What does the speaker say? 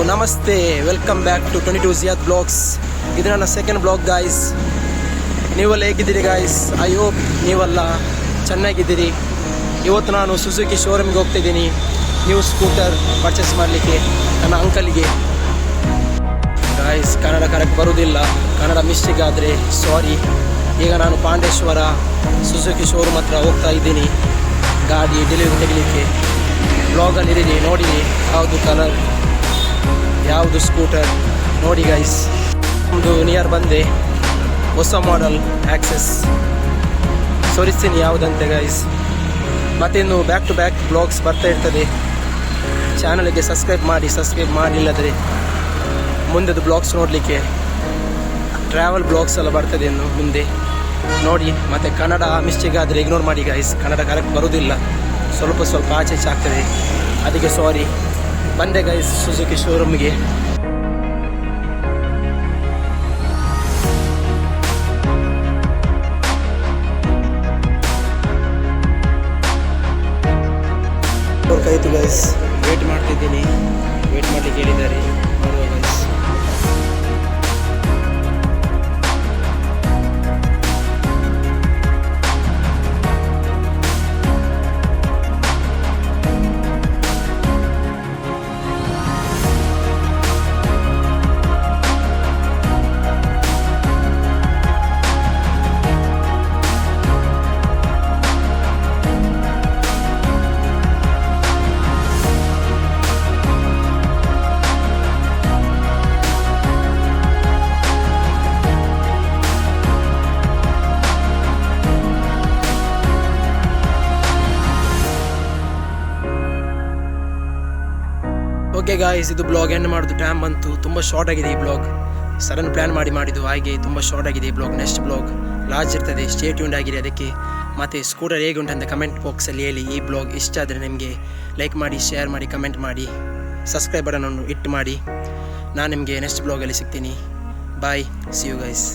ನಮಸ್ತೆ, welcome back to 22 ಜಿಯಾದ್ blogs. ಇದು ನನ್ನ ಸೆಕೆಂಡ್ ಬ್ಲಾಗ್ ಗಾಯ್ಸ್. ನೀವೆಲ್ಲ ಹೇಗಿದ್ದೀರಿ ಗಾಯ್ಸ್? ಐ ಹೋಪ್ ನೀವೆಲ್ಲ ಚೆನ್ನಾಗಿದ್ದೀರಿ. ಇವತ್ತು ನಾನು ಸುಜುಕಿ ಶೋರೂಮ್ಗೆ ಹೋಗ್ತಿದ್ದೀನಿ ನ್ಯೂ ಸ್ಕೂಟರ್ ಪರ್ಚೇಸ್ ಮಾಡಲಿಕ್ಕೆ ನನ್ನ ಅಂಕಲ್ಗೆ. ಗಾಯ್ಸ್, ಕನ್ನಡ ಕರೆಕ್ಟ್ ಬರೋದಿಲ್ಲ, ಕನ್ನಡ ಮಿಸ್ಟೇಕ್ ಆದರೆ ಸಾರಿ. ಈಗ ನಾನು ಪಾಂಡೇಶ್ವರ ಸುಜುಕಿ ಶೋರೂಮ್ ಹತ್ರ ಹೋಗ್ತಾ ಇದ್ದೀನಿ ಗಾಡಿ ಡೆಲಿವರಿ ತೆಗಲಿಕ್ಕೆ. ಬ್ಲಾಗಲ್ಲಿದ್ದೀನಿ, ನೋಡಿ ಯಾವುದು ಕಲರ್, ಯಾವುದು ಸ್ಕೂಟರ್ ನೋಡಿ ಗೈಸ್. ಒಂದು ನಿಯರ್ ಬಂದೆ, ಹೊಸ ಮಾಡೆಲ್ ಆಕ್ಸೆಸ್ ತೋರಿಸ್ತೀನಿ ಯಾವುದಂತೆ ಗೈಸ್. ಮತ್ತಿನ್ನು ಬ್ಯಾಕ್ ಟು ಬ್ಯಾಕ್ ಬ್ಲಾಗ್ಸ್ ಬರ್ತಾ ಇರ್ತದೆ. ಚಾನಲ್ಗೆ ಸಬ್ಸ್ಕ್ರೈಬ್ ಮಾಡಿಲ್ಲದ್ರೆ ಮುಂದೆದು ಬ್ಲಾಗ್ಸ್ ನೋಡಲಿಕ್ಕೆ ಟ್ರಾವೆಲ್ ಬ್ಲಾಗ್ಸ್ ಎಲ್ಲ ಬರ್ತದೆ ಇನ್ನು ಮುಂದೆ ನೋಡಿ. ಮತ್ತು ಕನ್ನಡ ಮಿಸ್ಟೇಕ್ ಆದರೆ ಇಗ್ನೋರ್ ಮಾಡಿ ಗೈಸ್, ಕನ್ನಡ ಕರೆಕ್ಟ್ ಬರೋದಿಲ್ಲ, ಸ್ವಲ್ಪ ಆಚೆ ಆಗ್ತದೆ, ಅದಕ್ಕೆ ಸಾರಿ. ಬಂದೆ ಗೈಸ್ ಸುಜುಕಿ ಶೋರೂಮ್ಗೆ. ಆಯಿತು ಗೈಸ್, ವೇಟ್ ಮಾಡ್ತಿದ್ದೀನಿ, ವೇಟ್ ಮಾಡಲಿಕ್ಕೆ ಹೇಳಿದ್ದಾರೆ. ನೋಡುವ ಗೈಸ್. ಓಕೆ ಗಾಯ್ಸ್, ಇದು ಬ್ಲಾಗ್ ಎಂಡ್ ಮಾಡೋದು ಟೈಮ್ ಬಂತು. ತುಂಬ ಶಾರ್ಟ್ ಆಗಿದೆ ಈ ಬ್ಲಾಗ್, ಸಡನ್ ಪ್ಲ್ಯಾನ್ ಮಾಡಿದ್ದು, ಹಾಗೆ ತುಂಬ ಶಾರ್ಟ್ ಆಗಿದೆ ಈ ಬ್ಲಾಗ್. ನೆಕ್ಸ್ಟ್ ಬ್ಲಾಗ್ ಲಾರ್ಜ್ ಇರ್ತದೆ, ಸ್ಟೇ ಟ್ಯೂನ್ಡ್ ಆಗಿರಿ ಅದಕ್ಕೆ. ಮತ್ತು ಸ್ಕೂಟರ್ ಹೇಗೆ ಉಂಟಂತ ಕಮೆಂಟ್ ಬಾಕ್ಸಲ್ಲಿ ಹೇಳಿ. ಈ ಬ್ಲಾಗ್ ಇಷ್ಟ ಆದರೆ ನಿಮಗೆ ಲೈಕ್ ಮಾಡಿ, ಶೇರ್ ಮಾಡಿ, ಕಮೆಂಟ್ ಮಾಡಿ, ಸಬ್ಸ್ಕ್ರೈಬ್ ಬಟನನ್ನು ಹಿಟ್ ಮಾಡಿ. ನಾನು ನಿಮಗೆ ನೆಕ್ಸ್ಟ್ ಬ್ಲಾಗಲ್ಲಿ ಸಿಗ್ತೀನಿ. ಬಾಯ್, ಸಿ ಯು ಗೈಸ್.